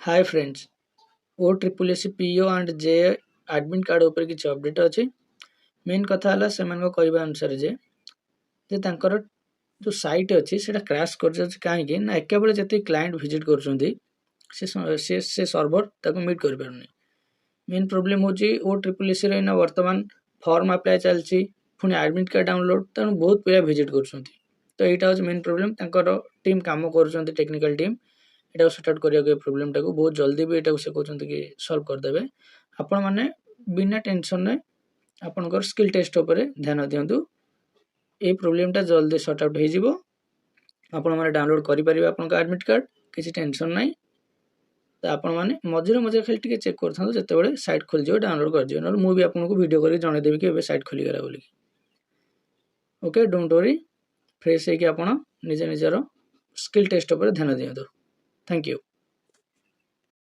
Hi friends O triple S PO and J admit card ऊपर किसी update अच्छी main कथा है से कहवा अनुसार जे तांकर जो साइट अच्छी से क्रैश कर कहीं ना एक बेले जिते क्लाएंट विजिट कर सर्वर ताको मीट कर पारनी मेन प्रोब्लेम होची ओ ट्रिपल एस रे वर्तमान फॉर्म अप्लाई चलती पुणी एडमिट कार्ड डाउनलोड तेणु बहुत पिला विजिट कर तो यहाँ हूँ मेन प्रोब्लेम टीम काम कर टेक्निकल टीम यहाँ सॉर्ट आउट प्रोब्लेम टाको बहुत जल्दी भी यहाँ से कहते कि सॉल्व करदे आपण मैंने बिना टेंशन रे आपनकर स्किल टेस्ट उपर ध्यान दिंतु ये प्रोब्लेम टा जल्दी सॉर्ट आउट हो आपण मैंने डाउनलोड करेंगे आप एडमिट कार्ड किसी टेंशन ना तो आपण मैंने मझे मझे खाली टे चेक कर जिते साइट खोल डाउनलोड कर ना मुझे आपको वीडियो करके जनईदेवी कि साइट खोलीगला बोली ओके डोंट वरी फ्रेश होकर आप निज निजर स्किल टेस्ट उपर ध्यान दिंतु थैंक यू।